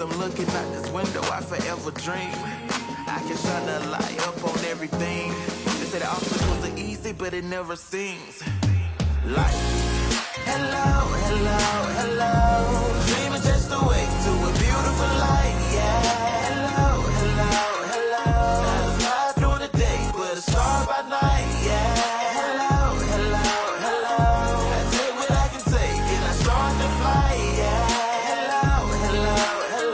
I'm looking out this window, I forever dream. I can shine the light up on everything. They say the obstacles are easy, but it never seems. Like, hello, hello, hello. Dreaming just awake to a beautiful light, yeah. Hello, hello, hello. Not a fly through the day, but a star by night, yeah. Hello, hello, hello. I take what I can take, and I start to fly, yeah. Hello, hello, hello.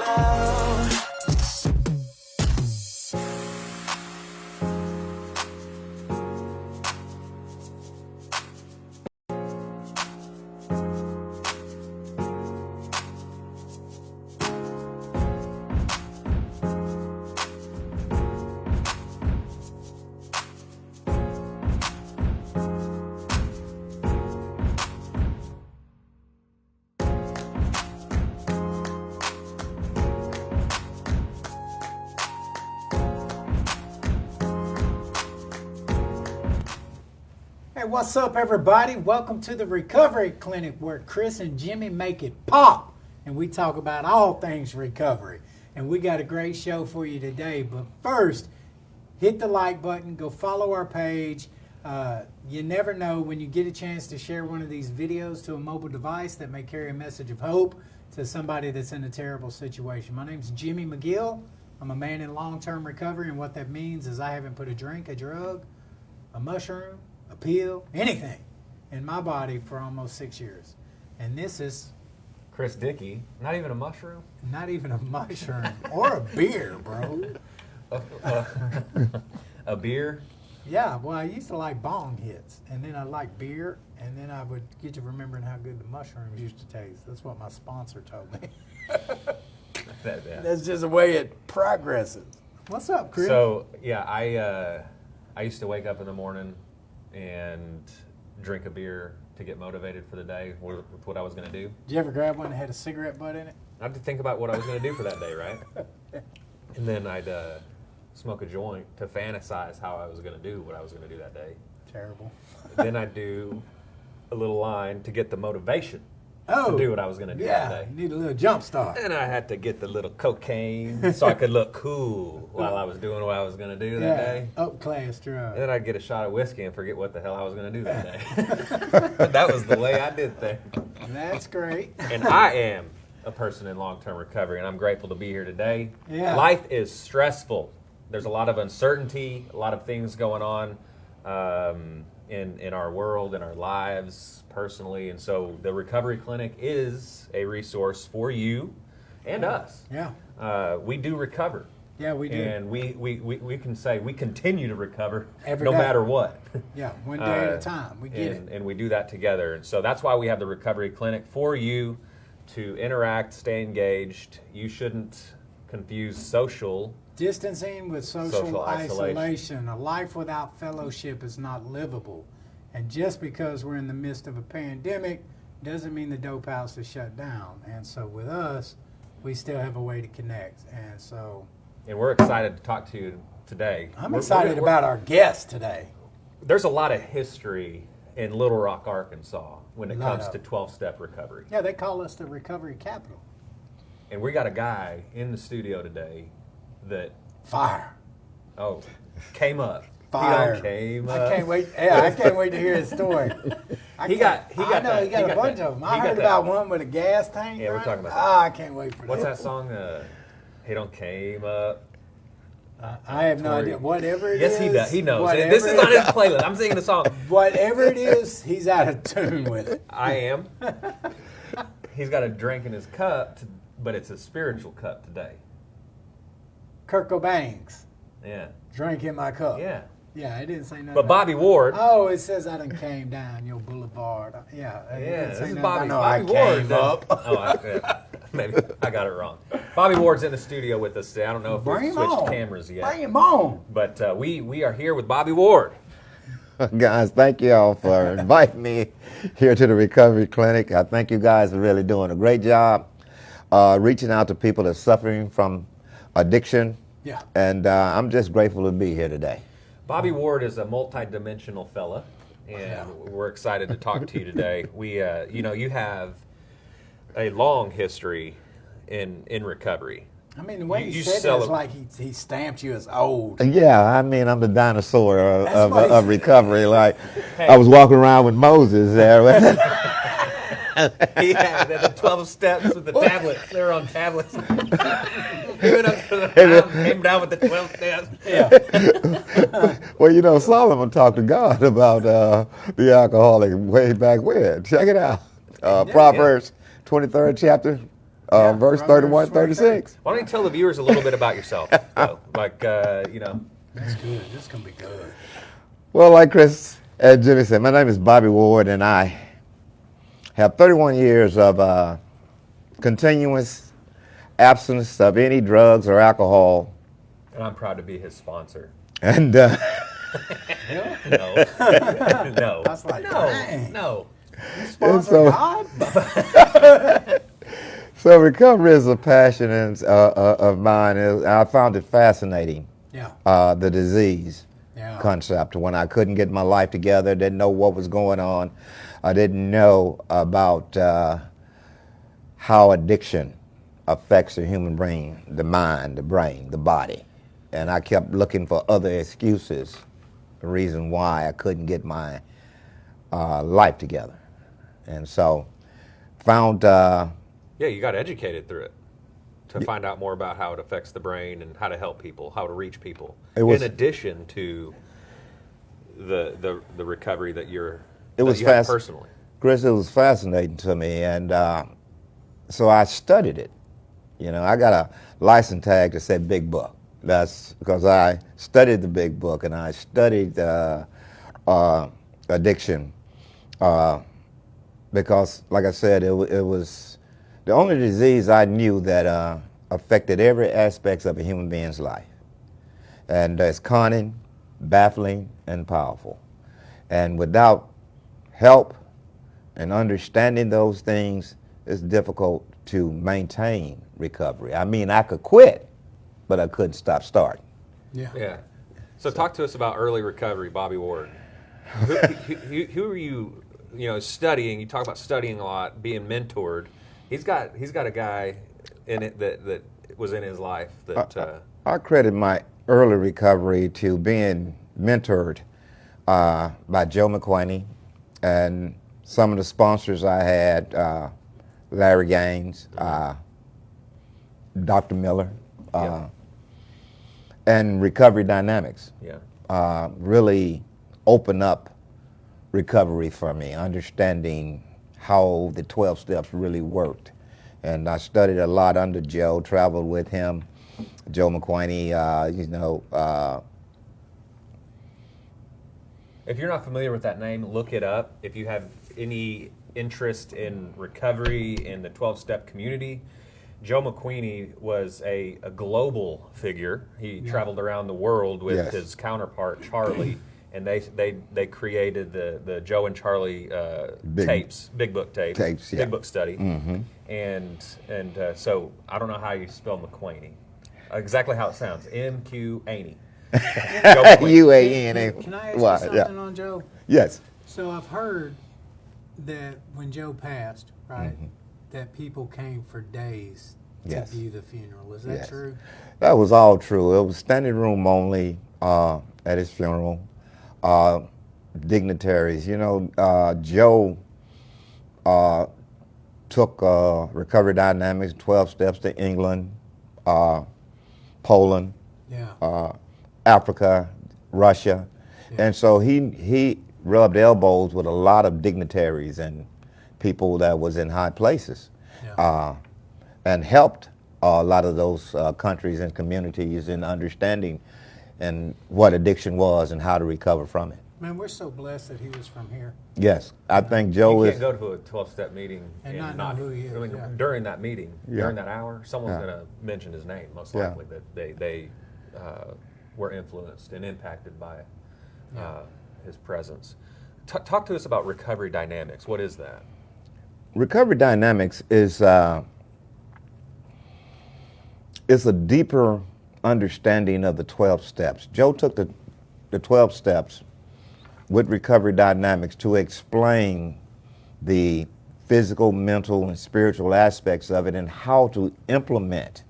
Hey, what's up, everybody? Welcome to the Recovery Clinic, where Chris and Jimmy make it pop, and we talk about all things recovery. And we got a great show for you today. But first, hit the like button, go follow our page. You never know when you get a chance to share one of these videos to a mobile device that may carry a message of hope to somebody that's in a terrible situation. My name's Jimmy McGill. I'm a man in long-term recovery, and what that means is I haven't put a drink, a drug, a mushroom, a pill, anything in my body for almost 6 years. And this is Chris Dickie, not even a mushroom? not even a mushroom or a beer, bro. A beer? Yeah, well, I used to like bong hits, and then I liked beer, and then I would get to remembering how good the mushrooms used to taste. That's what my sponsor told me. That's just the way it progresses. What's up, Chris? So, yeah, I used to wake up in the morning and drink a beer to get motivated for the day with what I was going to do. Did you ever grab one that had a cigarette butt in it? I had to think about what I was going to do for that day, right? And then I'd smoke a joint to fantasize how I was going to do what I was going to do that day. Terrible. Then I'd do a little line to get the motivation to do what I was going to do that day. You need a little jump start. And I had to get the little cocaine so I could look cool while I was doing what I was going to do that day. Up-class drug. And then I'd get a shot of whiskey and forget what the hell I was going to do that day. That was the way I did things. That's great. And I am a person in long-term recovery, and I'm grateful to be here today. Yeah. Life is stressful. There's a lot of uncertainty, a lot of things going on in our world, in our lives, personally. And so the Recovery Clinic is a resource for you and us. Yeah. We do recover. Yeah, we do. And we can say we continue to recover Every no day. matter what. Yeah, one day at a time. We get it. And we do that together. And so that's why we have the Recovery Clinic for you to interact, stay engaged. You shouldn't confuse social Distancing with social isolation. A life without fellowship is not livable. And just because we're in the midst of a pandemic doesn't mean the dope house is shut down. And so with us, we still have a way to connect. And we're excited to talk to you today. I'm excited about our guest today. There's a lot of history in Little Rock, Arkansas when it comes to 12-step recovery. Yeah, they call us the recovery capital. And we got a guy in the studio today that came up. Fire. He came up. I can't wait. Yeah, I can't wait to hear his story. He got he got a bunch of them. I heard about one with a gas tank. Yeah, we're talking about that. I can't wait for that. What's that song? He don't came up. I have no idea. Whatever it is. Yes, he does. He knows. This is on his playlist. I'm singing the song. Whatever it is, he's out of tune with it. I am. He's got a drink in his cup, but it's a spiritual cup today. Kurt Cobain's. Yeah. Drink in my cup. Yeah. Yeah, it didn't say nothing. But Bobby Ward. Oh, it says I done came down your boulevard. Yeah. This is Bobby Ward. Came up. Maybe I got it wrong. Bobby Ward's in the studio with us today. I don't know if we've switched cameras yet. Bring him on. But we are here with Bobby Ward. Guys, thank you all for inviting me here to the Recovery Clinic. I think you guys are really doing a great job reaching out to people that are suffering from addiction. Yeah. And I'm just grateful to be here today. Bobby Ward is a multi-dimensional fella, and we're excited to talk to you today. We, you have a long history in recovery? I mean, the way You he said that sell is it- like he stamped you as old. Yeah, I mean, I'm the dinosaur That's what he of said. recovery. Like, Hey. I was walking around with Moses there. Yeah, the 12 steps with the tablets. They were on tablets. He went up to the mountain, came down with the 12 steps. Yeah. Well, you know, Solomon talked to God about the alcoholic way back when. Check it out. Proverbs 23rd chapter, verse Proverbs 31, 36. Why don't you tell the viewers a little bit about yourself, though? Like, you know. That's good. This is going to be good. Well, like Chris and Jimmy said, my name is Bobby Ward, and I have 31 years of continuous abstinence of any drugs or alcohol. And I'm proud to be his sponsor. And No. No. I was like, dang. No. Sponsor so- God? so recovery is a passion of mine. I found it fascinating, Yeah. the disease Yeah. concept. When I couldn't get my life together, didn't know what was going on. I didn't know about how addiction affects the human brain, the mind, the brain, the body. And I kept looking for other excuses, the reason why I couldn't get my life together. And so found, Yeah, you got educated through it to find out more about how it affects the brain and how to help people, how to reach people. was- in addition to the recovery that you was have fast- personally. Chris, it was fascinating to me. And so I studied it. You know, I got a license tag that said Big Book. That's because I studied the Big Book, and I studied addiction because, like I said, it was the only disease I knew that affected every aspect of a human being's life. And it's cunning, baffling, and powerful. And without help and understanding those things, it's difficult to maintain recovery. I mean, I could quit, but I couldn't stop starting. Yeah. Yeah. So talk to us about early recovery, Bobby Ward. Who are you, studying? You talk about studying a lot, being mentored. He's got a guy in it that was in his life that. I credit my early recovery to being mentored by Joe McQuaney and some of the sponsors I had, Larry Gaines, Dr. Miller, Yeah. and Recovery Dynamics. Yeah. Really open up recovery for me, understanding how the 12 steps really worked. And I studied a lot under Joe, traveled with him, Joe McQuaney, If you're not familiar with that name, look it up. If you have any interest in recovery in the 12-step community, Joe McQuaney was a global figure. He traveled around the world with Yes. his counterpart, Charlie, and they created the Joe and Charlie tapes, Big Book tapes, Tapes, yeah. Big Book study. And so I don't know how you spell McQuaney. Exactly how it sounds. M-Q-Aney. Joe McQuaney. UAN. Can I ask you something on Joe? Yes. So I've heard that when Joe passed, right, that people came for days to Yes. view the funeral. Is that Yes. true? That was all true. It was standing room only at his funeral. Dignitaries, Joe took Recovery Dynamics, 12 steps to England, Poland, Yeah. Africa, Russia. And so he rubbed elbows with a lot of dignitaries and people that was in high places, Yeah. and helped a lot of those countries and communities in understanding and what addiction was and how to recover from it. Man, we're so blessed that he was from here. Yes, I think Joe You is. can't go to a 12-step meeting And not know who he is, I mean, yeah. during that meeting, Yeah. during that hour, someone's Yeah. going to mention his name, most Yeah. likely, that they were influenced and impacted by his presence. Talk to us about recovery dynamics. What is that? Recovery Dynamics is it's a deeper understanding of the 12 steps. Joe took the 12 steps with Recovery Dynamics to explain the physical, mental, and spiritual aspects of it, and how to implement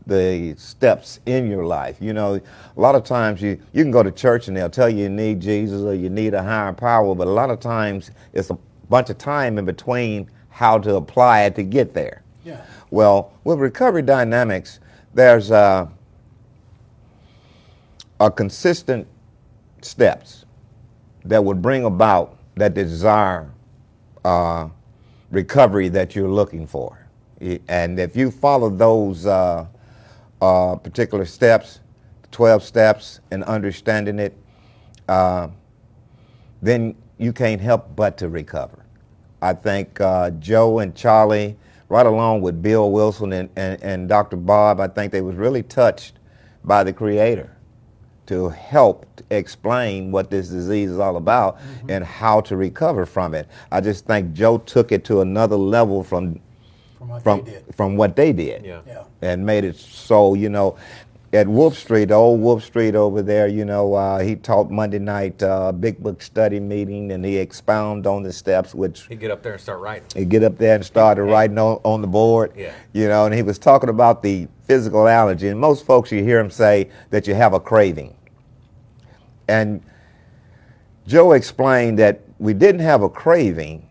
the steps in your life. You know, a lot of times you can go to church and they'll tell you need Jesus or you need a higher power, but a lot of times it's a bunch of time in between how to apply it to get there. Yeah. Well, with recovery dynamics, there's a consistent steps that would bring about that desired recovery that you're looking for. And if you follow those particular steps, 12 steps, and understanding it, then you can't help but to recover. I think Joe and Charlie, right along with Bill Wilson and Dr. Bob, I think they was really touched by the Creator to help explain what this disease is all about and how to recover from it. I just think Joe took it to another level from what they did. Yeah. Yeah. And made it so, you know, at Wolf Street, the old Wolf Street over there, you know, he taught Monday night big book study meeting, and he expounded on the steps, which He'd get up there and start writing. he'd get up there and started writing on the board. Yeah. You know, and he was talking about the physical allergy, and most folks, you hear him say that you have a craving. And Joe explained that we didn't have a craving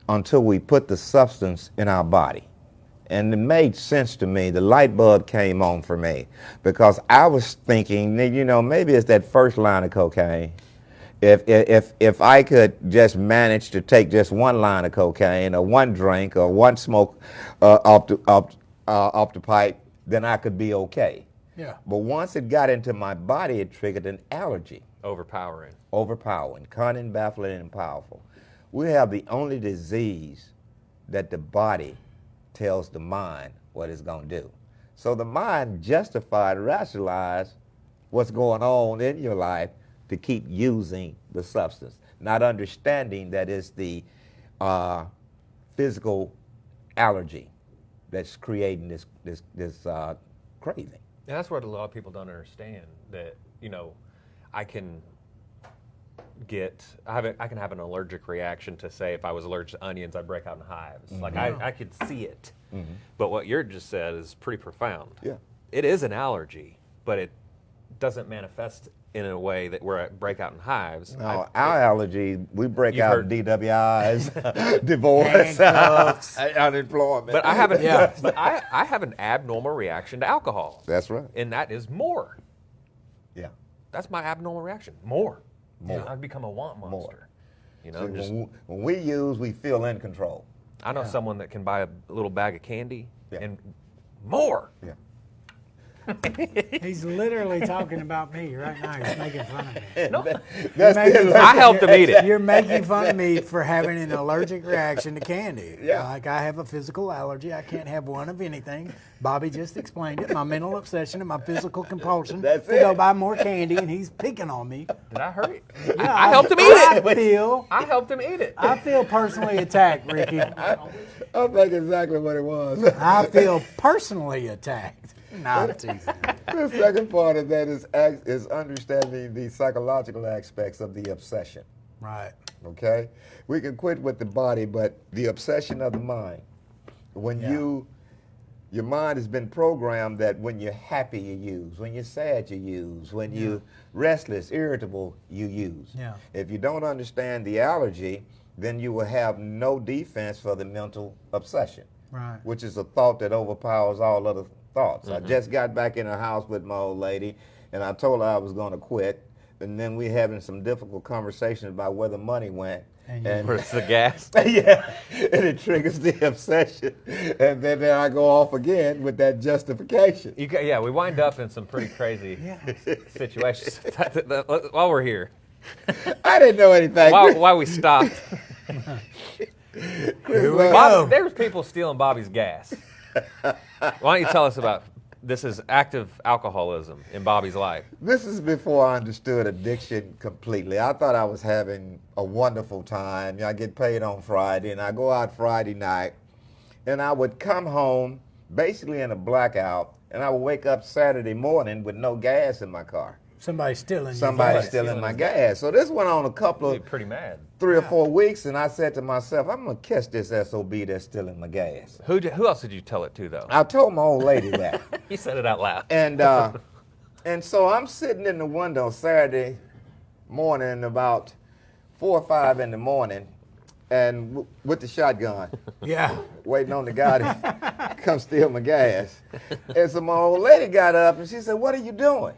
until we put the substance in our body. And it made sense to me. The light bulb came on for me because I was thinking, you know, maybe it's that first line of cocaine. If I could just manage to take just one line of cocaine or one drink or one smoke off the pipe, then I could be okay. Yeah. But once it got into my body, it triggered an allergy. Overpowering, cunning, baffling, and powerful. We have the only disease that the body tells the mind what it's going to do. So the mind justified, rationalized what's going on in your life to keep using the substance, not understanding that it's the physical allergy that's creating this craving. Yeah, that's what a lot of people don't understand. That, you know, I can have an allergic reaction to, say, if I was allergic to onions, I'd break out in hives. Like I could see it. But what you just said is pretty profound. Yeah. It is an allergy, but it doesn't manifest in a way that where I break out in hives. No, our allergy, we break You've out heard- DWIs, divorce, Handcuffs. unemployment. But I haven't. Yeah. But I have an abnormal reaction to alcohol. That's right. And that is more. Yeah. That's my abnormal reaction. More. More. I've become a want monster. More. You know, See, just, when we use, we feel in control. I know someone that can buy a little bag of candy Yeah. and more. Yeah. He's literally talking about me right now. He's making fun of me. No, That's Making the fun- I helped him eat it. You're making fun of me for having an allergic reaction to candy. Yeah. Like I have a physical allergy. I can't have one of anything. Bobby just explained it. My mental obsession and my physical compulsion That's to go it. buy more candy, and he's picking on me. Did I hurt it? Yeah, I helped him eat it. I helped him eat it. feel personally attacked, Ricky. I think exactly what it was. I feel personally attacked. No, I'm teasing. The second part of that is understanding the psychological aspects of the obsession. Right. Okay? We can quit with the body, but the obsession of the mind. When your mind has been programmed that when you're happy, you use. When you're sad, you use. When you're restless, irritable, you use. Yeah. If you don't understand the allergy, then you will have no defense for the mental obsession. Right. Which is a thought that overpowers all other thoughts. I just got back in the house with my old lady, and I told her I was going to quit. And then we having some difficult conversations about where the money went. And Where's the gas? Yeah, and it triggers the obsession. And then I go off again with that justification. Yeah, we wind up in some pretty crazy situations while we're here. I didn't know anything. While we stopped. Bobby, there's people stealing Bobby's gas. Why don't you tell us about this? Is active alcoholism in Bobby's life? This is before I understood addiction completely. I thought I was having a wonderful time. I get paid on Friday, and I go out Friday night, and I would come home basically in a blackout, and I would wake up Saturday morning with no gas in my car. Somebody's stealing your somebody gas. stealing my gas. So this went on a couple You're of pretty mad. 3 or 4 weeks, and I said to myself, I'm gonna catch this SOB that's stealing my gas. Who else did you tell it to, though? I told my old lady that. You said it out loud. And so I'm sitting in the window Saturday morning about 4 or 5 in the morning, and with the shotgun, Yeah. waiting on the guy to come steal my gas. And so my old lady got up and she said, "What are you doing?"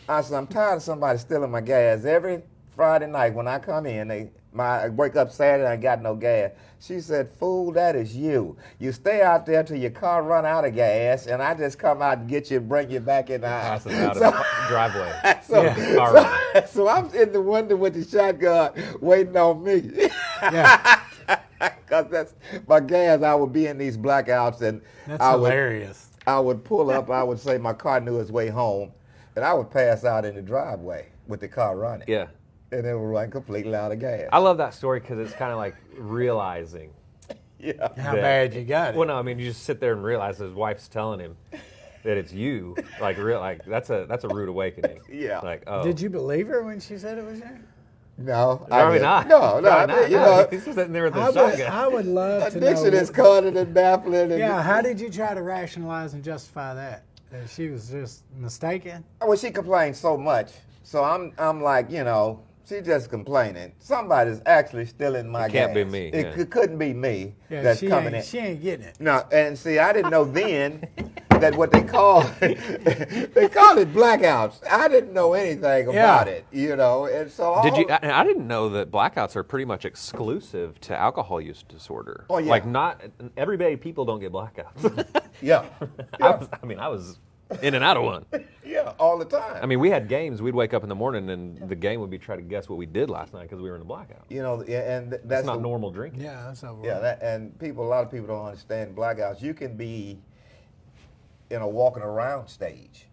I said, "I'm tired of somebody stealing my gas. Every Friday night when I come in, I wake up Saturday and I got no gas." She said, "Fool, that is you. You stay out there till your car run out of gas, and I just come out and get you and bring you back in the house." Pass it out of the driveway. So I'm in the window with the shotgun waiting on me. Yeah. Because that's my gas. I would be in these blackouts, and That's I hilarious. I would pull up. I would say my car knew its way home, and I would pass out in the driveway with the car running. Yeah. And it would run completely out of gas. I love that story because it's kind of like realizing. Yeah. How bad you got it. Well, no, I mean, you just sit there and realize his wife's telling him that it's you. Like that's a rude awakening. Yeah. Like, oh. Did you believe her when she said it was you? No, Probably didn't. not. No, Probably I not. mean, you No, know, he's sitting there with the I shotgun. would love to know. addiction is cutting and baffling. And Yeah, how did you try to rationalize and justify that? That she was just mistaken? Well, she complained so much, so I'm like, you know, she just complaining. Somebody's actually stealing my It can't gas. be me, It yeah. couldn't be me Yeah, that's she coming ain't, in. she ain't getting it. No, and see, I didn't know then that what they call they call it blackouts. I didn't know anything about it, you know, and so Did you? I didn't know that blackouts are pretty much exclusive to alcohol use disorder. Oh, yeah. Like not everyday people don't get blackouts. Yeah, I was in and out of one. yeah, all the time. I mean, we had games. We'd wake up in the morning and the game would be trying to guess what we did last night because we were in a blackout. you know, and That's not normal drinking. Yeah, that's over. Yeah, and a lot of people don't understand blackouts. You can be in a walking around stage.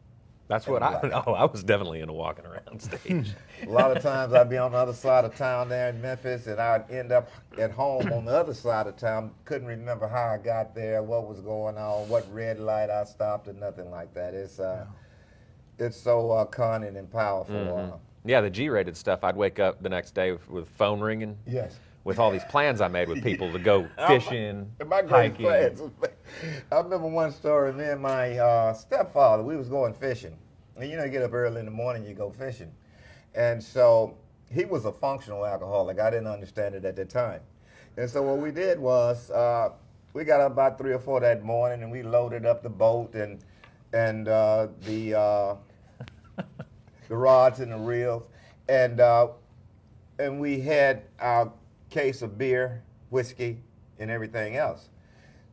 That's what I was definitely in a walking around stage. A lot of times I'd be on the other side of town there in Memphis, and I'd end up at home on the other side of town. Couldn't remember how I got there, what was going on, what red light I stopped, or nothing like that. It's so cunning and powerful. Yeah, the G-rated stuff. I'd wake up the next day with phone ringing. Yes. With all these plans I made with people to go fishing, My great hiking. friends. I remember one story. Me and my stepfather, we was going fishing. And you know, you get up early in the morning, you go fishing. And so he was a functional alcoholic. I didn't understand it at the time. And so what we did was we got up about 3 or 4 that morning, and we loaded up the boat and the rods and the reels, and we had our case of beer, whiskey, and everything else.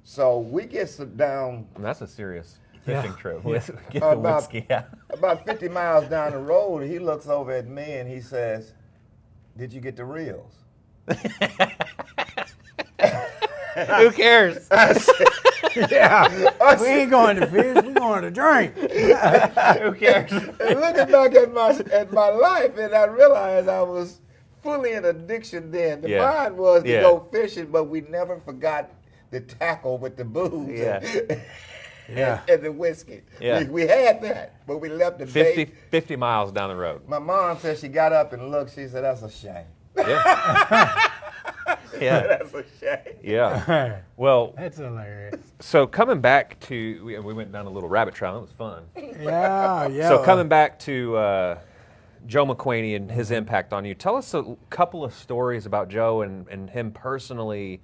So we get down And that's a serious fishing trip. Yeah. Get the whiskey out. about 50 miles down the road. He looks over at me and he says, "Did you get the reels?" Who cares? Yeah. We ain't going to fish, we're going to drink. Who cares? And looking back at my life, and I realized I was fully in addiction then. The Yeah. mind was to Yeah. go fishing, but we never forgot the tackle with the booze Yeah. and the whiskey. Yeah. We had that, but we left the 50 miles down the road. My mom said she got up and looked. She said, "That's a shame." Yeah. Yeah. That's a shame. Yeah. Well, That's hilarious. so coming back to, we went down a little rabbit trail. It was fun. Yeah, yeah. So coming back to Joe McQuaney and his impact on you, tell us a couple of stories about Joe and him personally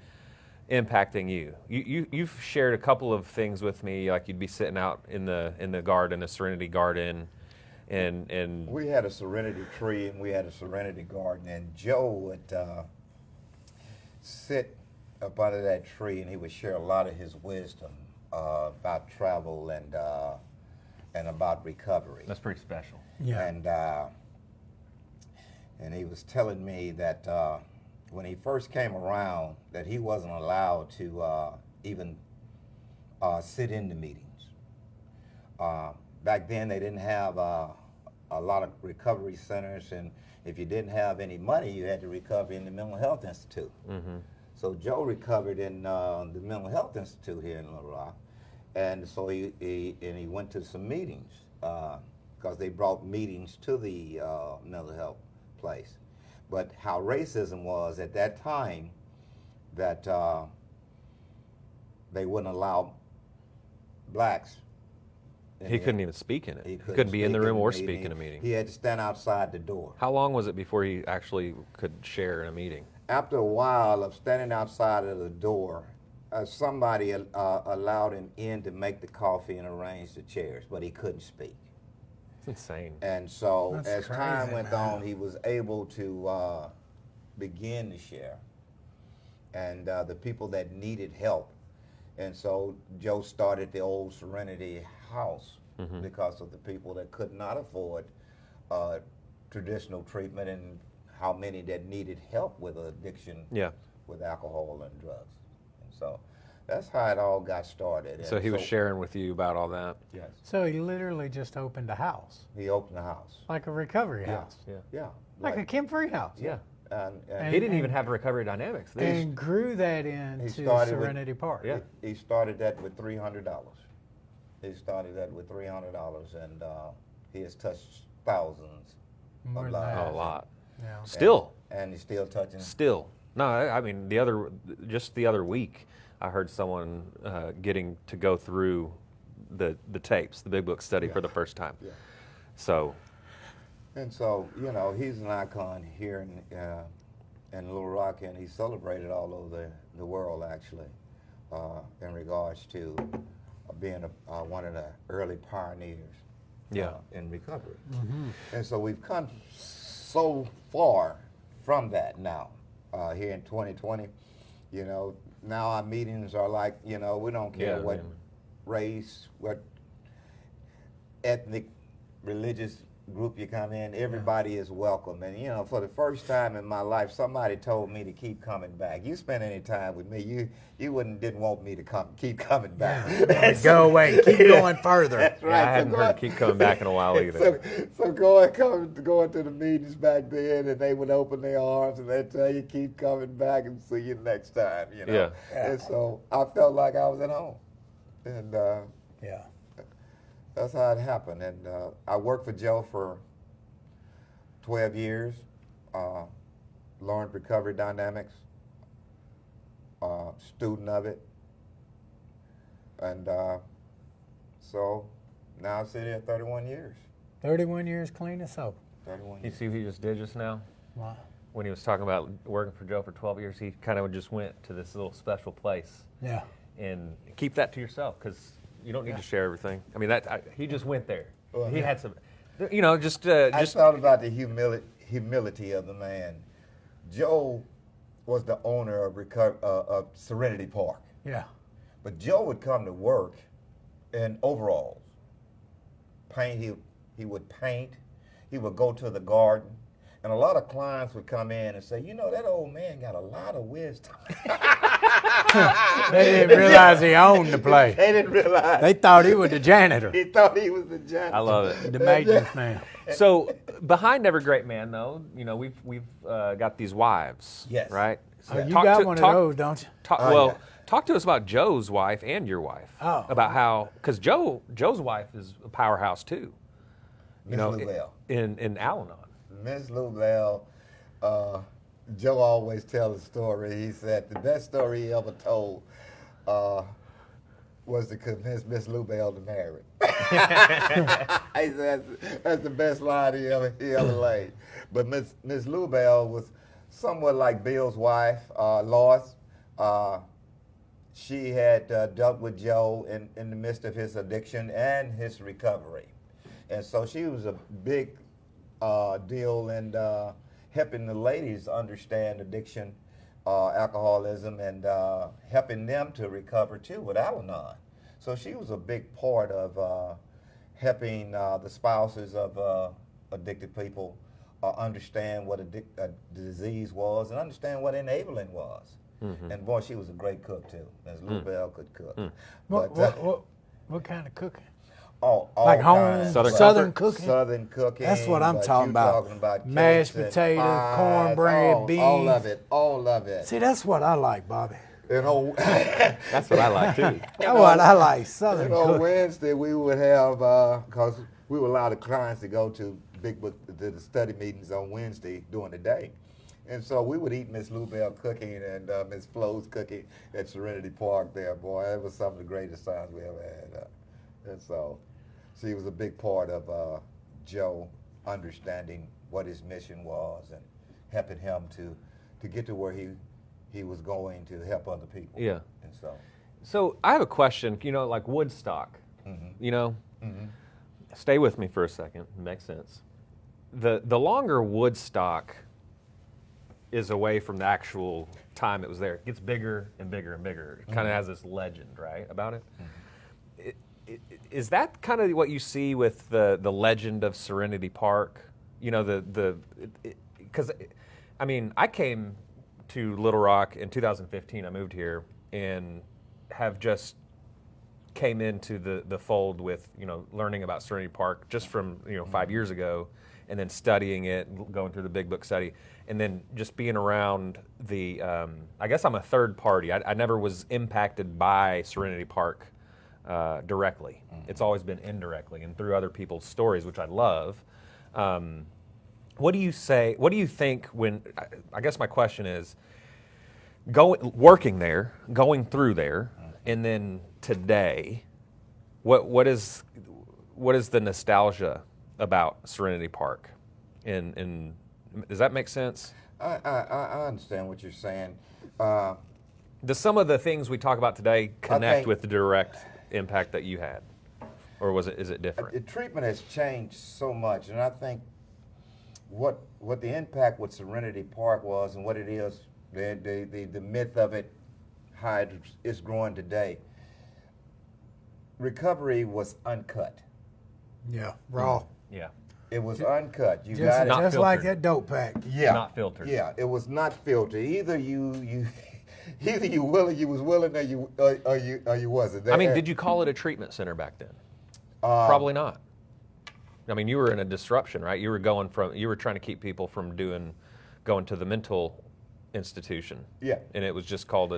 impacting you. You've shared a couple of things with me, like you'd be sitting out in the garden, the Serenity Garden, and We had a serenity tree and we had a serenity garden, and Joe would sit up under that tree and he would share a lot of his wisdom about travel and about recovery. that's pretty special. Yeah. And he was telling me that when he first came around, that he wasn't allowed to even sit in the meetings. Back then, they didn't have a lot of recovery centers, and if you didn't have any money, you had to recover in the Mental Health Institute. Mm-hmm. So Joe recovered in the Mental Health Institute here in Little Rock, and so he went to some meetings. because they brought meetings to the mental health place. But how racism was at that time, that they wouldn't allow blacks. He couldn't even speak in it. He couldn't be in the room or meeting. speak in a meeting. He had to stand outside the door. How long was it before he actually could share in a meeting? After a while of standing outside of the door, somebody allowed him in to make the coffee and arrange the chairs, but he couldn't speak. It's insane. And so That's as crazy, time went man. on, he was able to begin to share. And the people that needed help. And so Joe started the old Serenity House because of the people that could not afford traditional treatment and how many that needed help with addiction Yeah. with alcohol and drugs. And so that's how it all got started. So And he was sharing with you about all that. Yes. So he literally just opened a house, He opened the house. like a recovery house, Yeah. Yeah. like a Kim Free house. Yeah. And He didn't even have recovery dynamics. And grew that into started with- Serenity Park. Yeah. He started that with $300. He started that with $300, and he has touched thousands More of than lives. that. Oh, a lot. Yeah. Still. And he's still touching. Still. No, I mean, just the other week, I heard someone getting to go through the tapes, the Big Book study for the first time. Yeah. So, And so, you know, he's an icon here in Little Rock, and he's celebrated all over the world, actually, in regards to being one of the early pioneers Yeah. in recovery. And so we've come so far from that now, here in 2020. You know, now our meetings are like, you know, we don't care Yeah, what man. race, what ethnic, religious group you come in, everybody is welcome. And, you know, for the first time in my life, somebody told me to keep coming back. You spend any time with me, you didn't want me to keep coming back. Yeah. Go away. Keep going further. That's right. Yeah, I So hadn't go heard on- keep coming back in a while either. So going to the meetings back then, and they would open their arms and they'd tell you, keep coming back and see you next time, you know. Yeah. And so I felt like I was at home. And Yeah. that's how it happened. And I worked for Joe for 12 years, learned recovery dynamics, student of it. And so now I sit here 31 years. 31 years clean and sober. 31 You years. see what he just did just now? Wow. When he was talking about working for Joe for 12 years, he kind of just went to this little special place. Yeah. And keep that to yourself, because you don't need to share everything. I mean, he just went there. Well, He yeah. had some, you know, just I thought about the humility of the man. Joe was the owner of Serenity Park, Yeah. but Joe would come to work in overalls. Paint. He would paint. He would go to the garden, and a lot of clients would come in and say, "You know, that old man got a lot of wisdom." They didn't realize he owned the place. They didn't realize. They thought he was the janitor, He thought he was the janitor. I love it. the maintenance man. So behind every great man, though, you know, we've got these wives, Yes. right? Oh, So you talk got to- one talk- of those, don't you? Talk, Oh, well, yeah. talk to us about Joe's wife and your wife. Oh. About how, because Joe's wife is a powerhouse too. You Miss know, Lubell. in Al-Anon. Miss Lubell, Joe always tells a story. He said the best story he ever told was to convince Miss Lubell to marry. He said that's the best line he ever laid. But Miss Lubell was somewhat like Bill's wife, Lois. She had dealt with Joe in the midst of his addiction and his recovery. And so she was a big deal in helping the ladies understand addiction, alcoholism, and helping them to recover too with Al-Anon. So she was a big part of helping the spouses of addicted people understand what a disease was and understand what enabling was. And boy, she was a great cook too. Ms. Lubell could cook. But, What kind of cooking? all Like home kinds. Southern cooking? Southern cooking. That's what I'm but talking you about. talking about Mashed cakes and potato, pies, cornbread, beans. all of it. See, that's what I like, Bobby. You know, That's what I like too. That's what I like, Southern you know, cooking. Wednesday we would have, because we would allow the clients to go to Big Book, to the study meetings on Wednesday during the day. And so we would eat Miss Lou Bell cooking and Miss Flo's cooking at Serenity Park there, boy. It was some of the greatest times we ever had. And so she was a big part of Joe understanding what his mission was and helping him to get to where he was going to help other people. Yeah. And so. So I have a question, like Woodstock, Stay with me for a second, it makes sense. The longer Woodstock is away from the actual time it was there, it gets bigger and bigger and bigger. It kind of has this legend, right, about it. Is that kind of what you see with the legend of Serenity Park? Because I mean, I came to Little Rock in 2015. I moved here and have just came into the fold with learning about Serenity Park just from 5 years ago, and then studying it, going through the Big Book study, and then just being around the. I guess I'm a third party. I never was impacted by Serenity Park directly. It's always been indirectly and through other people's stories, which I love. What do you say? What do you think when? I guess my question is, working there, going through there, and then today, what is the nostalgia about Serenity Park? And does that make sense? I understand what you're saying. Does some of the things we talk about today connect with the direct impact that you had, or is it different? The treatment has changed so much, and I think what the impact with Serenity Park was and what it is, the myth of it, how it's growing today. Recovery was uncut. Yeah, raw. Yeah. It was uncut. You Just, got it. just like that dope pack. Yeah. Not filtered. Yeah, it was not filtered. Either you was willing, or you wasn't. I mean, did you call it a treatment center back then? Probably not. I mean, you were in a disruption, right? You were trying to keep people from going to the mental institution. Yeah. And it was just called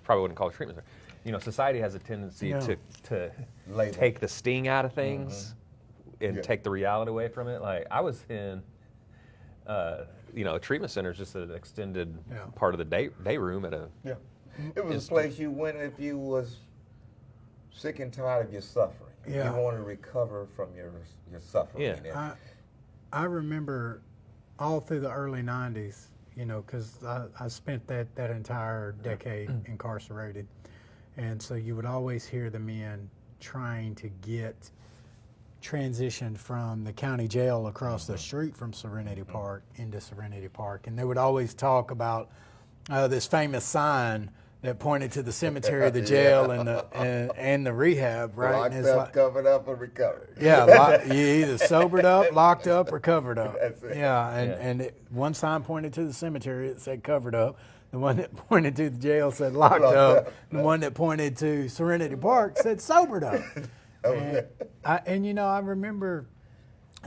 probably wouldn't call it a treatment center. Society has a tendency to take the sting out of things and take the reality away from it. Like I was in, a treatment center is just an extended part of the day room at a. Yeah. It was a place you went if you was sick and tired of your suffering. Yeah. You want to recover from your suffering. Yeah. I remember all through the early 90s, because I spent that entire decade incarcerated. And so you would always hear the men trying to get transitioned from the county jail across the street from Serenity Park into Serenity Park. And they would always talk about this famous sign that pointed to the cemetery, the jail, and the rehab, right? Locked and up, covered up, or recovered. Yeah, you either sobered up, locked up, or covered up. That's it. Yeah, and one sign pointed to the cemetery, it said covered up. The one that pointed to the jail said locked up. The one that pointed to Serenity Park said sobered up. And I remember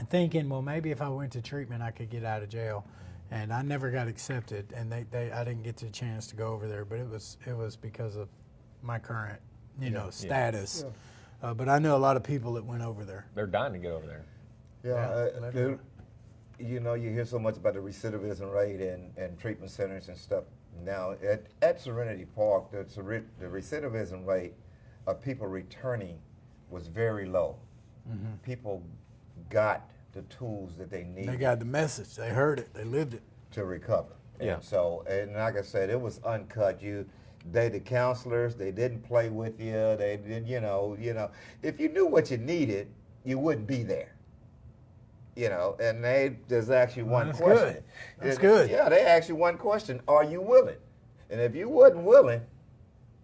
thinking, well, maybe if I went to treatment, I could get out of jail. And I never got accepted, and I didn't get the chance to go over there. But it was because of my current, status. Yeah. But I know a lot of people that went over there. They're dying to get over there. Yeah, you hear so much about the recidivism rate and treatment centers and stuff. Now, at Serenity Park, the recidivism rate of people returning was very low. Mm-hmm. People got the tools that they needed. They got the message. They heard it. They lived it. To recover. Yeah. And so, and like I said, it was uncut. The counselors, they didn't play with you. They did, if you knew what you needed, you wouldn't be there. And there's actually one question. Good. That's good. Yeah, they asked you one question: are you willing? And if you wasn't willing,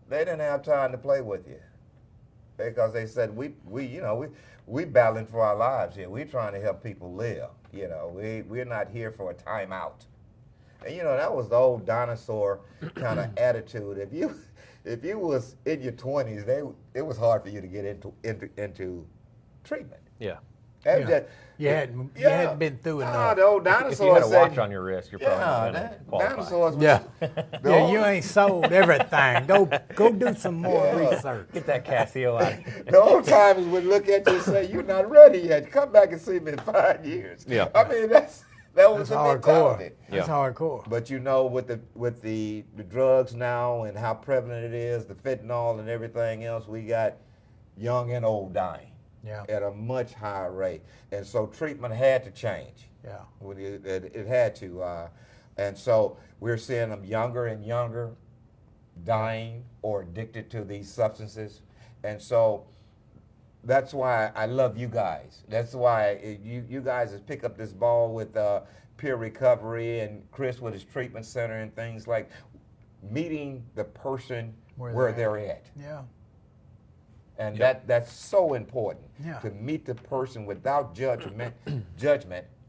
they didn't have time to play with you, because they said we battling for our lives here. We're trying to help people live. We're not here for a timeout. And that was the old dinosaur kind of attitude. If you was in your 20s, it was hard for you to get into treatment. Yeah. That was Yeah. just- You hadn't been through enough. The old If dinosaurs you had a watch said- on your wrist, you're probably not going to qualify. dinosaurs. Was, Yeah. the Yeah, old- you ain't sold everything. Go do some more Yeah. research. Get that Casio out. The old timers would look at you and say, "You're not ready yet. Come back and see me in 5 years." Yeah. I mean, that was That's the hardcore. mentality. That's Yeah. hardcore. But you know, with the drugs now and how prevalent it is, the fentanyl and everything else, we got young and old dying Yeah. at a much higher rate, and so treatment had to change. Yeah. When it had to, and so we're seeing them younger and younger dying or addicted to these substances, and so that's why I love you guys. That's why you guys has picked up this ball with peer recovery and Chris with his treatment center and things like meeting the person where they're at. Yeah. And Yep. that's so important, Yeah. to meet the person without judgment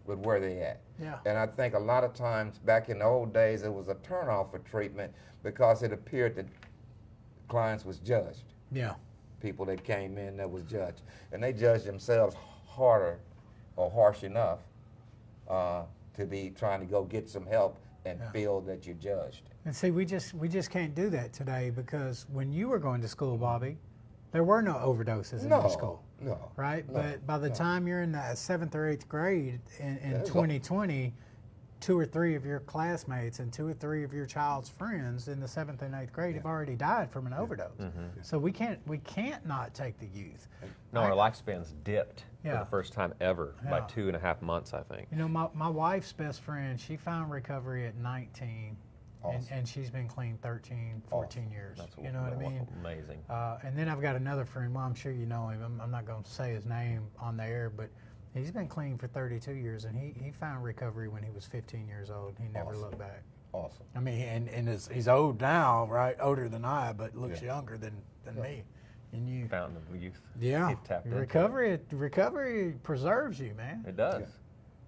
with where they at. Yeah. And I think a lot of times back in the old days, it was a turnoff for treatment because it appeared that clients was judged. Yeah. People that came in that was judged. And they judged themselves harder or harsh enough to be trying to go get some help and feel that you're judged. And see, we just can't do that today because when you were going to school, Bobby, there were no overdoses in your school. No. Right? no, But by the no. time you're in the 7th or 8th grade in it's a- 2020, 2 or 3 of your classmates and 2 or 3 of your child's friends in the 7th and 8th grade have already died from an overdose. So we can't not take the youth. No, our lifespan's dipped for Yeah. the first time ever by Yeah. 2.5 months, I think. You know, my wife's best friend, she found recovery at 19, Awesome. and she's been clean 13, 14 years. That's You know what I mean? Amazing. And then I've got another friend, well, I'm sure you know him. I'm not going to say his name on the air, but he's been clean for 32 years, and he found recovery when he was 15 years old. He never looked back. Awesome. I mean, and he's old now, right? Older than I, but looks Yeah. younger than me. And you, Fountain of youth. yeah, He tapped into recovery preserves you, man. It does.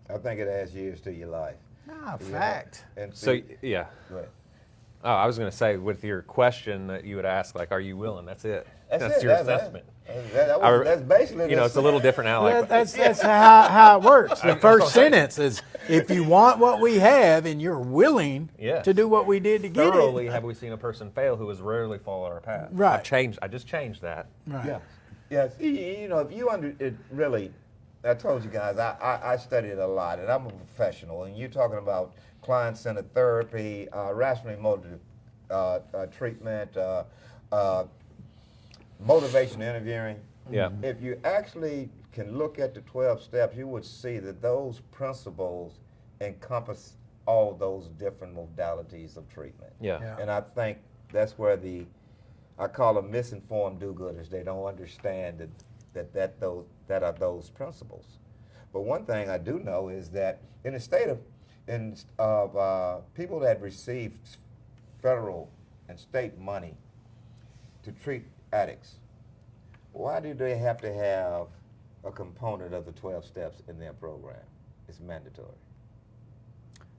I think it adds years to your life. Nah, Yeah. fact. And So, see- yeah. go ahead. Oh, I was going to say, with your question that you would ask, like, are you willing? That's it. That's it. your assessment. That's basically You know, it's a little different now. Well, Like, that's how it works. The first sentence is, if you want what we have and you're willing Yes. to do what we did to get thoroughly it. have we seen a person fail who has rarely followed our path. Right. I just changed that. Right. Yeah. Yes. You know, if you it really, I told you guys, I studied a lot, and I'm a professional. And you're talking about client-centered therapy, rational emotive treatment, motivation interviewing. Yeah. If you actually can look at the 12 steps, you would see that those principles encompass all those different modalities of treatment. Yeah. Yeah. And I think that's where I call them misinformed do-gooders. They don't understand that are those principles. But one thing I do know is that in the state of people that receive federal and state money to treat addicts, why do they have to have a component of the 12 steps in their program? It's mandatory.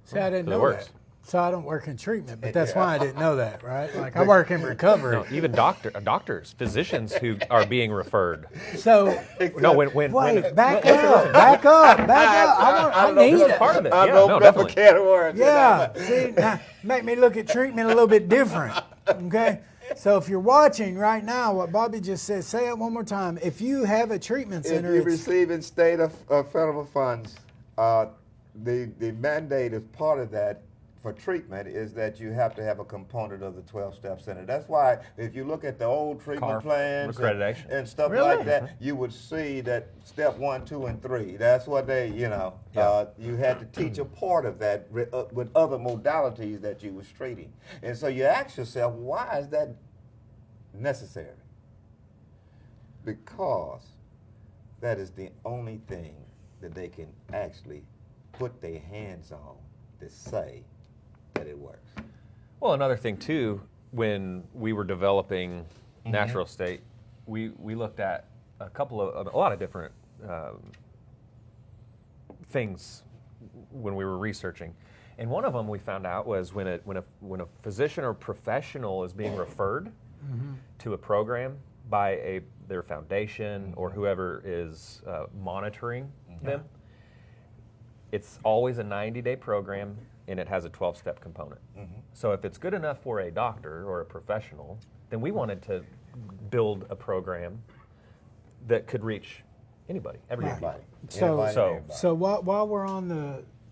See, I didn't So it know works. that. So I don't work in treatment, but that's Yeah. why I didn't know that, right? Like I work in recovery. No, even doctors, physicians who are being referred. So No, when wait, back up, back up. I need That's it. part of it. I Yeah, know no, proper definitely. can of words. Yeah, see, now, make me look at treatment a little bit different, okay? So if you're watching right now, what Bobby just said, say it one more time. If you have a treatment If center, you're it's, receiving state of federal funds, the mandate as part of that for treatment is that you have to have a component of the 12-step center. That's why if you look at the old treatment CARF plans accreditation. and stuff Really? like that, you would see that step 1, 2, and 3. That's what they, you had to teach a part of that with other modalities that you was treating. And so you ask yourself, why is that necessary? Because that is the only thing that they can actually put their hands on to say that it works. Well, another thing too, when we were developing Natural State, we looked at a lot of different things when we were researching, and one of them we found out was when a physician or professional is being referred to a program, by their foundation or whoever is monitoring them. It's always a 90-day program, and it has a 12-step component. So if it's good enough for a doctor or a professional, then we wanted to build a program that could reach anybody, everybody. So while we're on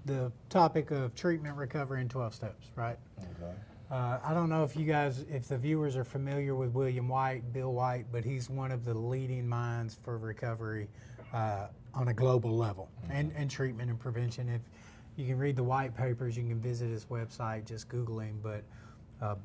the topic of treatment, recovery, and 12 steps, right? Okay. I don't know if the viewers are familiar with William White, Bill White, but he's one of the leading minds for recovery on a global level and treatment and prevention. If you can read the white papers, you can visit his website, just Google him. But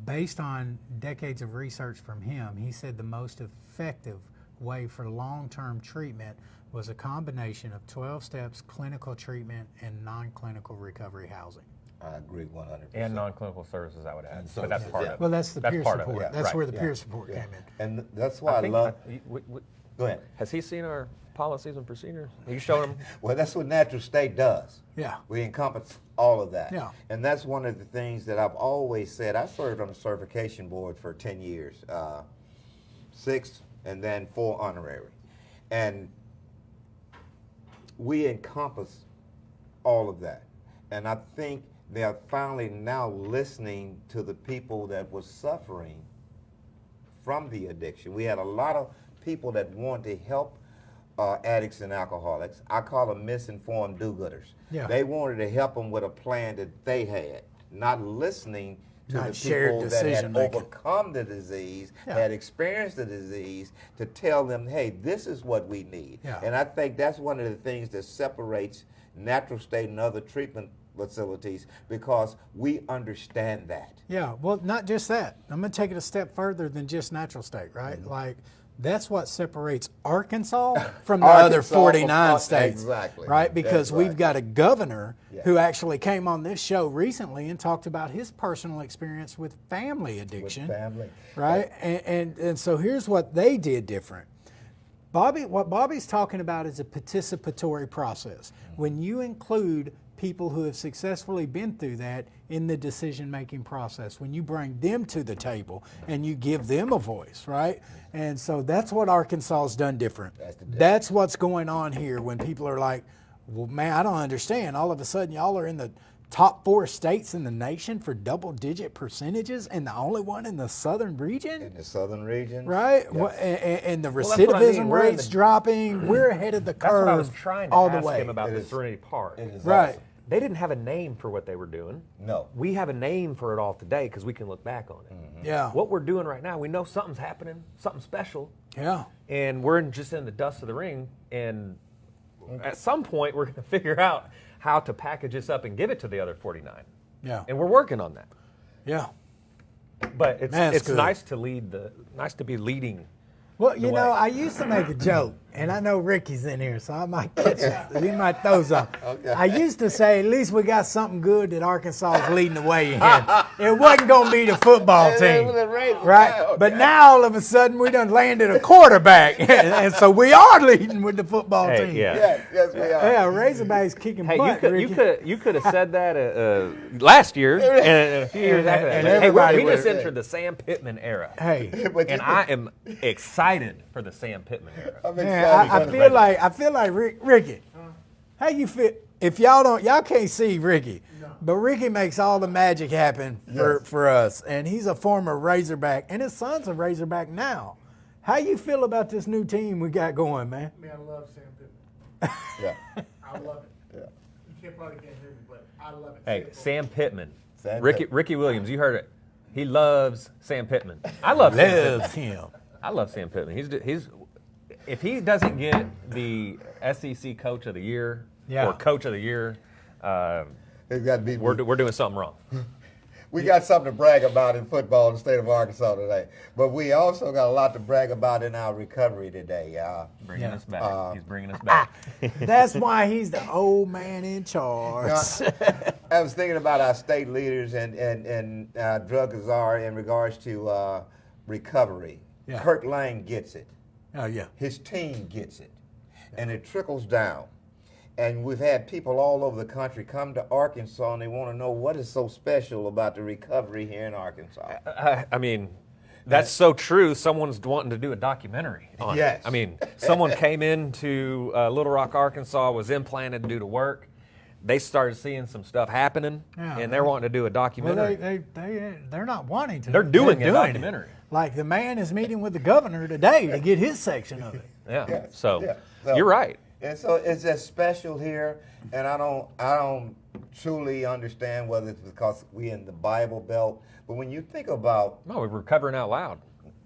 based on decades of research from him, he said the most effective way for long-term treatment was a combination of 12 steps, clinical treatment, and non-clinical recovery housing. I agree 100%. And non-clinical services, I would add. And But that's services, part yeah. of it. Well, that's the peer part of support. it. Yeah, That's right. where the Yeah. peer support came in. And that's why I think, love. Go ahead. has he seen our policies and procedures? You showed him? Well, that's what natural state does. Yeah. We encompass all of that. Yeah. And that's one of the things that I've always said. I served on the certification board for 10 years, 6 and then 4 honorary. And we encompass all of that. And I think they are finally now listening to the people that were suffering from the addiction. We had a lot of people that wanted to help addicts and alcoholics. I call them misinformed do-gooders. Yeah. They wanted to help them with a plan that they had, not listening to Not the shared people that had decision-making. overcome the disease, Yeah. had experienced the disease, to tell them, hey, this is what we need. Yeah. And I think that's one of the things that separates natural state and other treatment facilities, because we understand that. Yeah, well, not just that. I'm going to take it a step further than just natural state, right? Like, that's what separates Arkansas from the other Arkansas, 49 of- states. exactly. Right? Because That's we've right. got a governor Yeah. who actually came on this show recently and talked about his personal experience with family With addiction. family. Right? And so here's what they did different. What Bobby's talking about is a participatory process. When you include people who have successfully been through that in the decision-making process, when you bring them to the table and you give them a voice, right? And so that's what Arkansas has done different. That's what's going on here when people are like, well, man, I don't understand. All of a sudden, y'all are in the top 4 states in the nation for double-digit percentages and the only one in the southern region? In the southern region. Right? Yes. And the that's what I recidivism mean. We're in rates the- dropping. We're ahead of the curve. That's what I was trying to all the ask way. him about It the is- Serenity Park. It is Right. awesome. They didn't have a name for what they were doing. No. We have a name for it all today because we can look back on it. Yeah. What we're doing right now, we know something's happening, something special, Yeah. and we're just in the dust of the ring. And at some point, we're going to figure out how to package this up and give it to the other 49. Yeah. And we're working on that. Yeah. But it's Man, it's good. nice to nice to be leading. Well, you the know, way. I used to make a joke, and I know Ricky's in here, so I might catch he might throw some. Okay. I used to say, at least we got something good that Arkansas is leading the way in. It wasn't going to be the football team, right? Okay. But now all of a sudden we done landed a quarterback, and so we are leading with the football Hey, team. yeah. Yes, we are. Yeah, Razorbacks kicking Hey, butt. Ricky. you could have said that last year and a few years And- after that. and Hey, everybody we would've- just entered the Sam Pittman era. Hey. But And you- I am excited for the Sam Pittman era. I'm Man, excited. I feel like Ricky. How you feel? If y'all can't see Ricky, but Ricky makes all the magic happen for us, and he's a former Razorback, and his son's a Razorback now. How you feel about this new team we got going, man? Man, I love Sam Pittman. Yeah. I love it. Yeah. You probably can't hear me, but I love it. Hey, Sam Pittman. Sam Ricky Pittman. Ricky Williams, you heard it. He loves Sam Pittman. I love Sam Pittman. Loves him. I love Sam Pittman. He's if he doesn't get the SEC Coach of the Year Yeah. or Coach of the Year, It's got to be. we're doing something wrong. We got something to brag about in football in the state of Arkansas today, but we also got a lot to brag about in our recovery today. Bringing Yeah. us back. He's bringing us back. That's why he's the old man in charge. I was thinking about our state leaders and drug czar in regards to recovery. Yeah. Kirk Lang gets it. Oh yeah. His team gets it, and it trickles down. And we've had people all over the country come to Arkansas, and they want to know what is so special about the recovery here in Arkansas. I mean, That's so true. Someone's wanting to do a documentary on Yes. it. I mean, someone came into Little Rock, Arkansas, was implanted due to work. They started seeing some stuff happening, and they're wanting to do a Well, documentary. they're not wanting to. They're doing a it. documentary. Like the man is meeting with the governor today to get his section of it. Yeah. Yes, So, yeah. So- you're right. And so it's just special here, and I don't truly understand whether it's because we in the Bible Belt, but when you think about No, we're recovering out loud.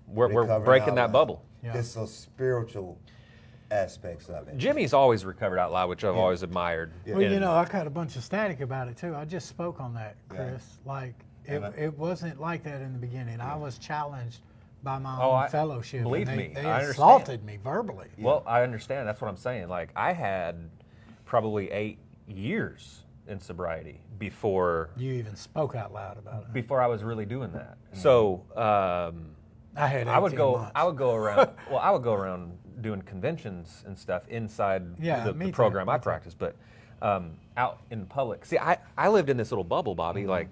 We're recovering breaking out that loud, bubble. Yeah. there's some spiritual aspects of it. Jimmy's always recovered out loud, which I've always admired. Yeah. Well, you And- know, I got a bunch of static about it too. I just spoke on that, Yeah. Chris. Like And it wasn't like that in the beginning. I was challenged by my Oh, own I- fellowship. believe and me, they I understand. assaulted me verbally. Well, I understand. That's what I'm saying. Like, I had probably 8 years in sobriety before You even spoke out loud about it. I was really doing that. So I had 18 I would go months. around doing conventions and stuff inside Yeah, the me too, program I me too. practiced, but out in public. See, I lived in this little bubble, Bobby. Like,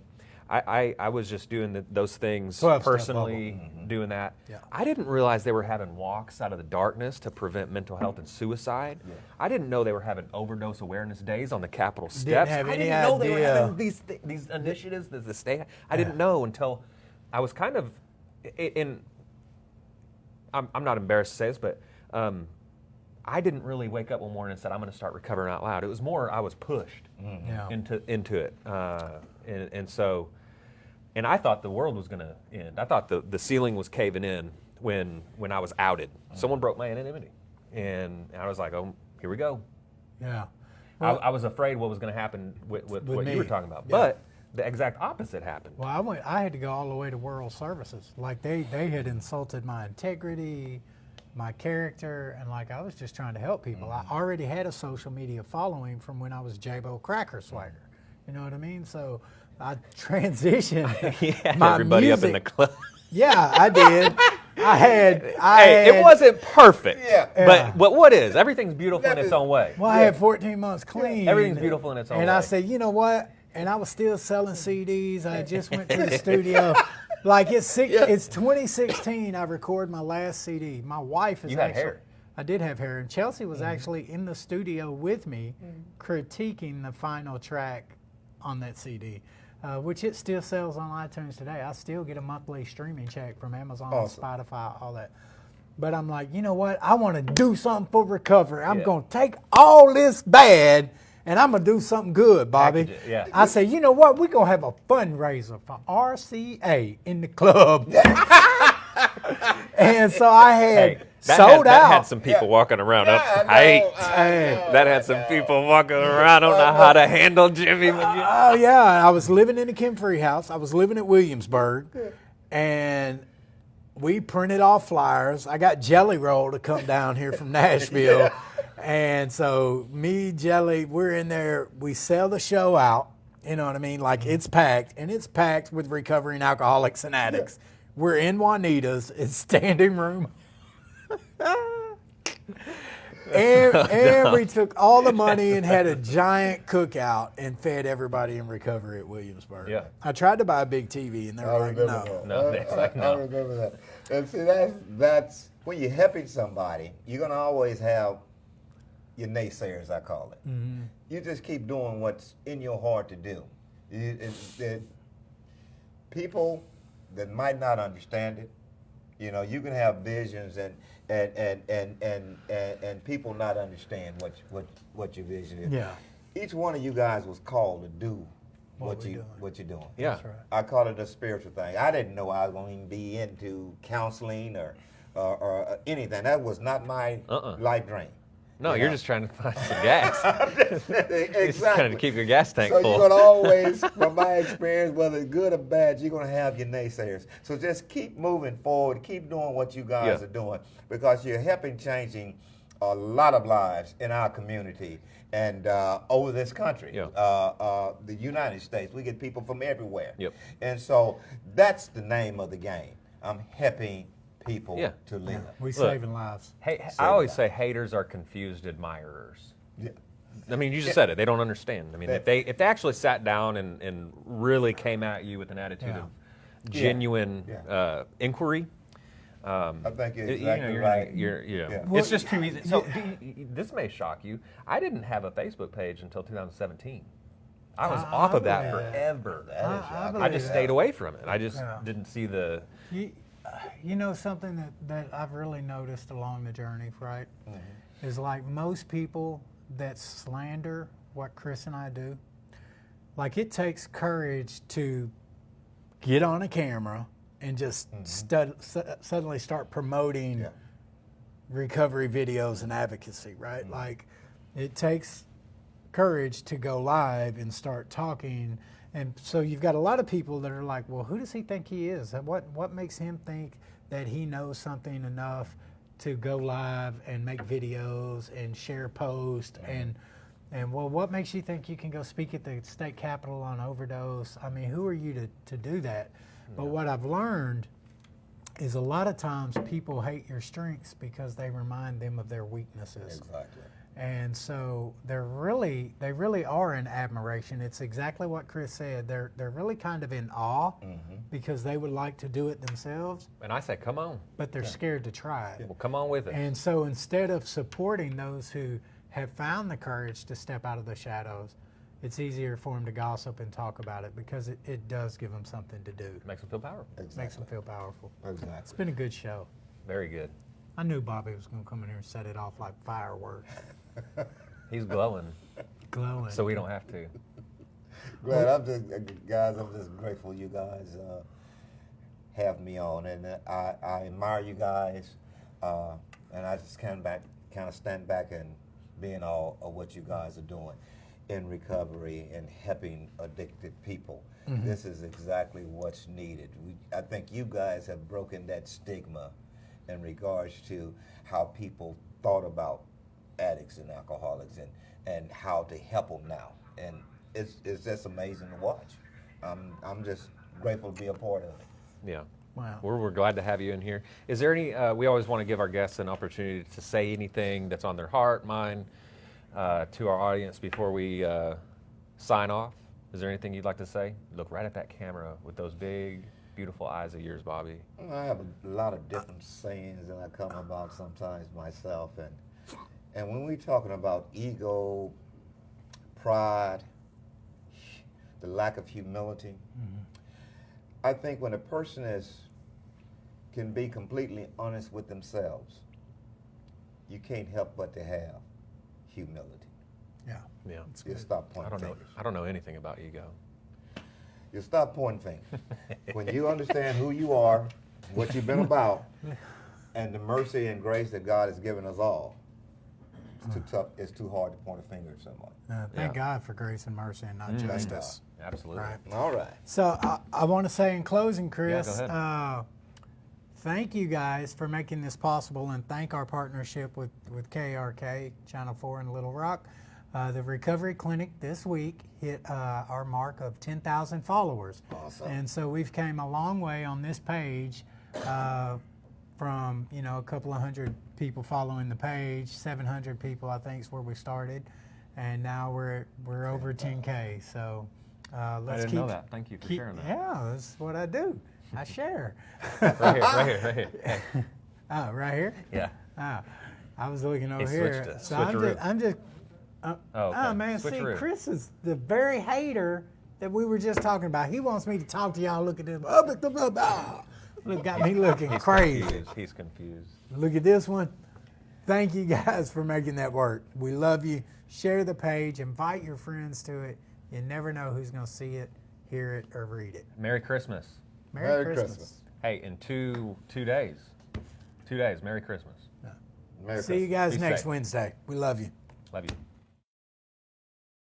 I was just doing those things 12-step personally, doing that. Yeah. I didn't realize they were having walks out of the darkness to prevent mental health and suicide. I didn't know they were having overdose awareness days on the Capitol steps. have I any didn't know they were idea. having these initiatives that the state. I didn't know until I was kind of in. I'm not embarrassed to say this, but I didn't really wake up one morning and said, I'm going to start recovering out loud. It was more I was pushed Yeah. into it. And so, and I thought the world was going to end. I thought the ceiling was caving in when I was outed. Someone broke my anonymity. And I was like, oh, here we go. Yeah. I was afraid what was going to happen with what me. you were talking about. Yeah. But the exact opposite happened. Well, I had to go all the way to World Services. Like they had insulted my integrity, my character, and like I was just trying to help people. I already had a social media following from when I was J-Bo Cracker Swagger. You know what I mean? So I transitioned. He had my everybody up in the music- club. Yeah, I did. I had. It wasn't perfect. Yeah. Yeah. But what is? Everything's beautiful in its own way. Well, I had 14 months clean. Everything's beautiful in its own And way. I said, you know what? And I was still selling CDs. I just went to the studio. Like it's 2016. I recorded my last CD. My wife is You had actually. hair. I did have hair, and Chelsea was actually in the studio with me, critiquing the final track on that CD, which it still sells on iTunes today. I still get a monthly streaming check from Amazon, Awesome. Spotify, all that. But I'm like, you know what? I want to do something for recovery. I'm Yeah. going to take all this bad and I'm going to do something good, Bobby. Package it, yeah. I say, you know what? We're going to have a fundraiser for RCA in the club. And so I had sold that out. had some people walking around. Yeah, That had some people walking around. I don't know how to handle Jimmy. Oh yeah, I was living in the Kim Free house. I was living at Williamsburg, and we printed off flyers. I got Jelly Roll to come down here from Nashville, and so me, Jelly, we're in there. We sell the show out. You know what I mean? Like it's packed, and it's packed with recovering alcoholics and addicts. We're in Juanita's. It's standing room. And we took all the money and had a giant cookout and fed everybody in recovery at Williamsburg. Yeah. I tried to buy a big TV and they were I like, remember no. that. No, it's like, I no. remember that. And see, that's when you're helping somebody, you're gonna always have your naysayers, I call it. Mm-hmm. You just keep doing what's in your heart to do. People that might not understand it, you know, you can have visions and people not understand what your vision is. Yeah. Each one of you guys was called to do What what we you're doing. doing. Yeah. That's right. I call it a spiritual thing. I didn't know I was going to even be into counseling or anything. That was not my life dream. No, You you're know? just trying to find some gas. Exactly. You're just trying to keep your gas tank So full. you're going to always, from my experience, whether it's good or bad, you're going to have your naysayers. So just keep moving forward. Keep doing what you guys Yeah. are doing because you're helping changing a lot of lives in our community and over this country. Yeah. The United States. We get people from everywhere. Yep. And so that's the name of the game. I'm helping people Yeah. to live. We saving lives. Hey, I always say haters are confused admirers. Yeah. I mean, you just said it. They don't understand. I mean, if they actually sat down and really came at you with an attitude Yeah. of genuine Yeah. inquiry, I think you're you exactly you're, right. Yeah. Well, It's just too easy. So this may shock you. I didn't have a Facebook page until 2017. I was off of that believe that. forever. I I just stayed away from it. I just Yeah. didn't see the. You know something that I've really noticed along the journey, right? Is like most people that slander what Chris and I do, like it takes courage to get on a camera and just suddenly start promoting recovery videos and advocacy, right? Like it takes courage to go live and start talking. And so you've got a lot of people that are like, well, who does he think he is? What makes him think that he knows something enough to go live and make videos and share posts and well, what makes you think you can go speak at the state capitol on overdose? I mean, who are you to do that? But what I've learned is a lot of times people hate your strengths because they remind them of their weaknesses. Exactly. And so they really are in admiration. It's exactly what Chris said. They're really kind of in awe because they would like to do it themselves, And I said, come on. but they're scared to try it. Well, come on with it. And so instead of supporting those who have found the courage to step out of the shadows, it's easier for them to gossip and talk about it because it does give them something to do. Makes them feel powerful. Exactly. Makes them feel powerful. It's Exactly. been a good show. Very good. I knew Bobby was going to come in here and set it off like fireworks. He's glowing, Glowing. so we don't have to. Glad I'm just grateful you guys have me on, and I admire you guys, and I just kind of stand back and be in awe of what you guys are doing in recovery and helping addicted people. This is exactly what's needed. I think you guys have broken that stigma in regards to how people thought about addicts and alcoholics and how to help them now. And it's just amazing to watch. I'm just grateful to be a part of it. Yeah. Wow. We're glad to have you in here. Is there any, we always want to give our guests an opportunity to say anything that's on their heart, mind, to our audience before we sign off. Is there anything you'd like to say? Look right at that camera with those big, beautiful eyes of yours, Bobby. I have a lot of different sayings that I come about sometimes myself, and when we're talking about ego, pride, the lack of humility, I think when a person can be completely honest with themselves, you can't help but to have humility. Yeah. Yeah. You stop pointing fingers. I don't know anything about ego. You stop pointing fingers. When you understand who you are, what you've been about, and the mercy and grace that God has given us all, it's too tough. It's too hard to point a finger at someone. Thank God for grace and mercy and not justice. Absolutely. Right. All right. So I want to say in closing, Chris, go ahead. thank you guys for making this possible, and thank our partnership with KRK, Channel 4 in Little Rock. The Recovery Clinic this week hit our mark of 10,000 followers. Awesome. And so we've came a long way on this page from, a couple of hundred people following the page, 700 people I think is where we started, and now we're over 10K. So let's I didn't know that. Thank you for sharing that. Yeah, that's what I do. I share. Right here. Hey. Oh, right here? Yeah. I was looking over He here. switched it. So Switcheroo. I'm just Okay. oh man, Switcheroo. see, Chris is the very hater that we were just talking about. He wants me to talk to y'all. Look at this. Look, got me looking crazy. He's confused. Look at this one. Thank you guys for making that work. We love you. Share the page. Invite your friends to it. You never know who's going to see it, hear it, or read it. Merry Christmas. Merry Merry Christmas. Christmas. Hey, in two days. 2 days. Merry Christmas. Merry See you Christmas. guys Be next safe. Wednesday. We love you. Love you.